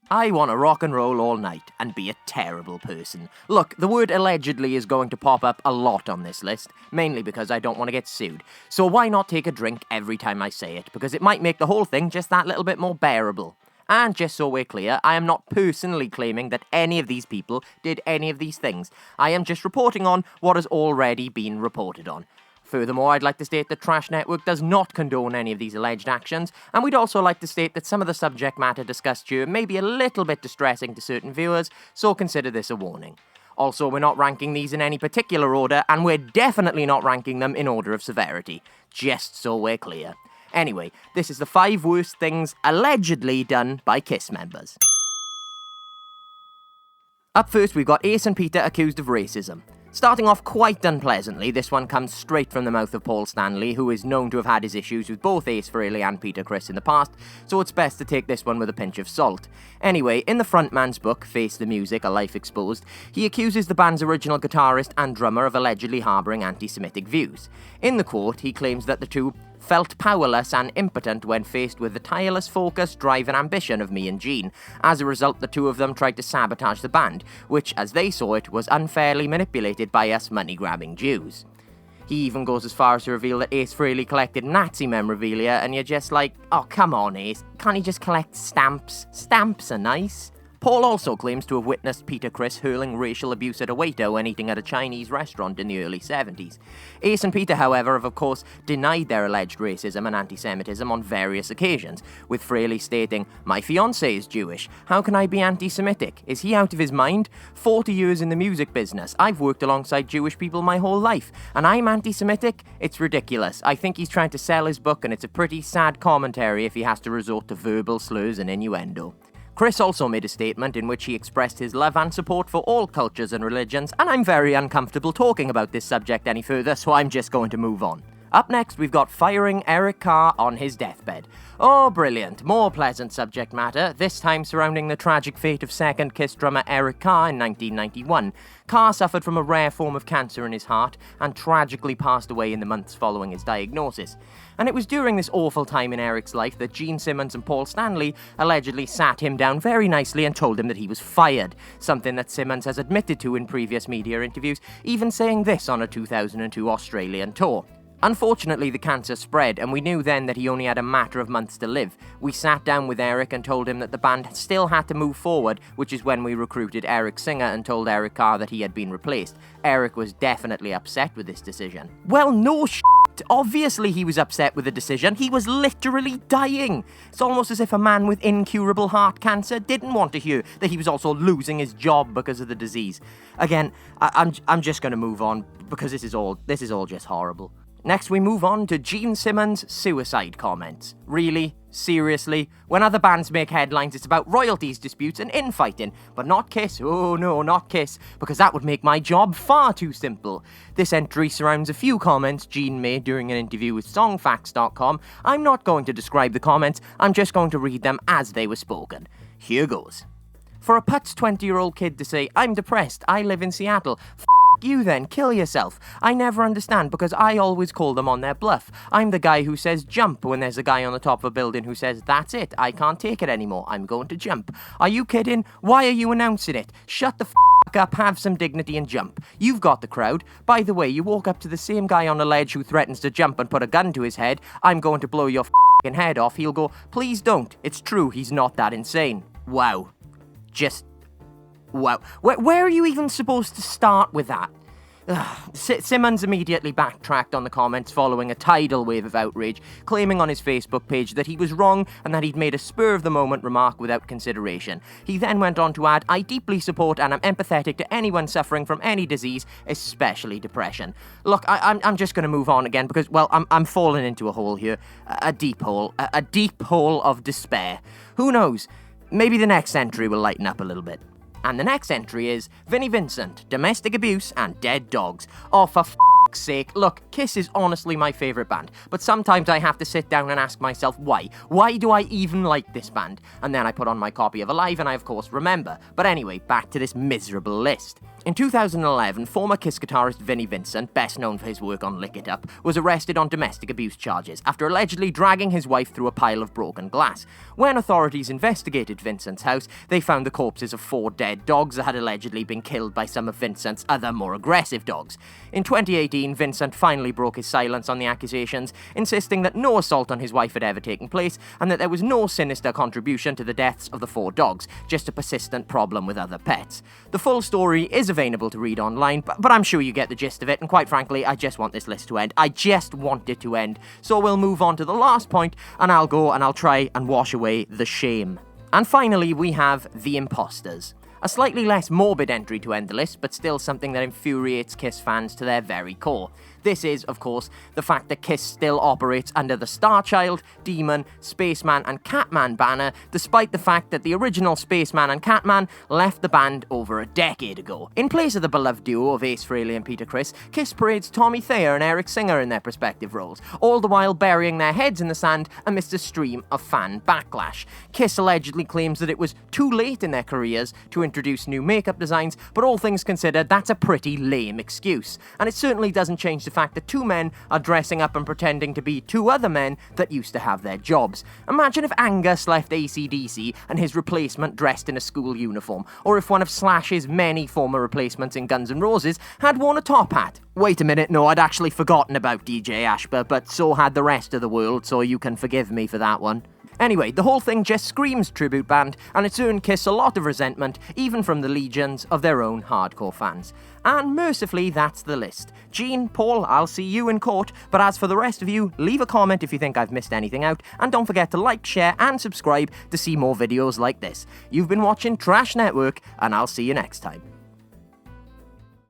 I want to rock and roll all night and be a terrible person. Look, the word allegedly is going to pop up a lot on this list, mainly because I don't want to get sued. So why not take a drink every time I say it, because it might make the whole thing just that little bit more bearable. And just so we're clear, I am not personally claiming that any of these people did any of these things. I am just reporting on what has already been reported on. Furthermore, I'd like to state that Trash Network does not condone any of these alleged actions, and we'd also like to state that some of the subject matter discussed here may be a little bit distressing to certain viewers, so consider this a warning. Also, we're not ranking these in any particular order, and we're definitely not ranking them in order of severity, just so we're clear. Anyway, this is the 5 worst things allegedly done by KISS members. Up first, we've got Ace and Peter accused of racism. Starting off quite unpleasantly, this one comes straight from the mouth of Paul Stanley, who is known to have had his issues with both Ace Frehley and Peter Criss in the past, so it's best to take this one with a pinch of salt. Anyway, in the frontman's book, Face the Music, A Life Exposed, he accuses the band's original guitarist and drummer of allegedly harbouring anti-Semitic views. In the quote, he claims that the two felt powerless and impotent when faced with the tireless focus, drive and ambition of me and Gene. As a result, the two of them tried to sabotage the band, which, as they saw it, was unfairly manipulated by us money-grabbing Jews. He even goes as far as to reveal that Ace Frehley collected Nazi memorabilia, and you're just like, oh, come on, Ace, can't he just collect stamps? Stamps are nice. Paul also claims to have witnessed Peter Criss hurling racial abuse at a waiter when eating at a Chinese restaurant in the early 70s. Ace and Peter, however, have of course denied their alleged racism and anti-Semitism on various occasions, with Frehley stating, "My fiancé is Jewish. How can I be anti-Semitic? Is he out of his mind? 40 years in the music business. I've worked alongside Jewish people my whole life, and I'm anti-Semitic? It's ridiculous. I think he's trying to sell his book, and it's a pretty sad commentary if he has to resort to verbal slurs and innuendo." Criss also made a statement in which he expressed his love and support for all cultures and religions, and I'm very uncomfortable talking about this subject any further, so I'm just going to move on. Up next, we've got firing Eric Carr on his deathbed. Oh, brilliant. More pleasant subject matter, this time surrounding the tragic fate of second KISS drummer Eric Carr in 1991. Carr suffered from a rare form of cancer in his heart and tragically passed away in the months following his diagnosis. And it was during this awful time in Eric's life that Gene Simmons and Paul Stanley allegedly sat him down very nicely and told him that he was fired, something that Simmons has admitted to in previous media interviews, even saying this on a 2002 Australian tour. Unfortunately, the cancer spread, and we knew then that he only had a matter of months to live. We sat down with Eric and told him that the band still had to move forward, which is when we recruited Eric's singer and told Eric Carr that he had been replaced. Eric was definitely upset with this decision. Well, no shit. Obviously he was upset with the decision. He was literally dying. It's almost as if a man with incurable heart cancer didn't want to hear that he was also losing his job because of the disease. Again, I'm just going to move on because this is all just horrible. Next, we move on to Gene Simmons' suicide comments. Really? Seriously? When other bands make headlines, it's about royalties disputes and infighting, but not KISS. Oh no, not KISS, because that would make my job far too simple. This entry surrounds a few comments Gene made during an interview with Songfacts.com. I'm not going to describe the comments, I'm just going to read them as they were spoken. Here goes. For a putz 20-year-old kid to say, "I'm depressed, I live in Seattle," you then, kill yourself. I never understand because I always call them on their bluff. I'm the guy who says jump when there's a guy on the top of a building who says, "That's it, I can't take it anymore, I'm going to jump." Are you kidding? Why are you announcing it? Shut the up, have some dignity and jump. You've got the crowd. By the way, you walk up to the same guy on a ledge who threatens to jump and put a gun to his head, "I'm going to blow your head off." He'll go, "Please don't. It's true, he's not that insane." Wow. Just wow. Where are you even supposed to start with that? Simmons immediately backtracked on the comments following a tidal wave of outrage, claiming on his Facebook page that he was wrong and that he'd made a spur-of-the-moment remark without consideration. He then went on to add, "I deeply support and am empathetic to anyone suffering from any disease, especially depression." Look, I'm just going to move on again because, well, I'm falling into a hole here. A deep hole of despair. Who knows? Maybe the next entry will lighten up a little bit. And the next entry is Vinnie Vincent, domestic abuse and dead dogs. Oh, for f***'s sake. Look, KISS is honestly my favourite band, but sometimes I have to sit down and ask myself why. Why do I even like this band? And then I put on my copy of Alive and I of course remember. But anyway, back to this miserable list. In 2011, former Kiss guitarist Vinnie Vincent, best known for his work on Lick It Up, was arrested on domestic abuse charges after allegedly dragging his wife through a pile of broken glass. When authorities investigated Vincent's house, they found the corpses of 4 dead dogs that had allegedly been killed by some of Vincent's other more aggressive dogs. In 2018, Vincent finally broke his silence on the accusations, insisting that no assault on his wife had ever taken place and that there was no sinister contribution to the deaths of the 4 dogs, just a persistent problem with other pets. The full story is available to read online, but I'm sure you get the gist of it, and quite frankly, I just want this list to end. I just want it to end. So we'll move on to the last point, and I'll go and I'll try and wash away the shame. And finally, we have the Impostors. A slightly less morbid entry to end the list, but still something that infuriates Kiss fans to their very core. This is, of course, the fact that Kiss still operates under the Starchild, Demon, Spaceman and Catman banner, despite the fact that the original Spaceman and Catman left the band over a decade ago. In place of the beloved duo of Ace Frehley and Peter Criss, Kiss parades Tommy Thayer and Eric Singer in their respective roles, all the while burying their heads in the sand amidst a stream of fan backlash. Kiss allegedly claims that it was too late in their careers to introduce new makeup designs, but all things considered, that's a pretty lame excuse. And it certainly doesn't change the fact that 2 men are dressing up and pretending to be 2 other men that used to have their jobs. Imagine if Angus left AC/DC and his replacement dressed in a school uniform, or if one of Slash's many former replacements in Guns N' Roses had worn a top hat. Wait a minute, no, I'd actually forgotten about DJ Ashba, but so had the rest of the world, so you can forgive me for that one. Anyway, the whole thing just screams tribute band, and it's earned Kiss a lot of resentment, even from the legions of their own hardcore fans. And mercifully, that's the list. Gene, Paul, I'll see you in court, but as for the rest of you, leave a comment if you think I've missed anything out, and don't forget to like, share, and subscribe to see more videos like this. You've been watching Trash Network, and I'll see you next time.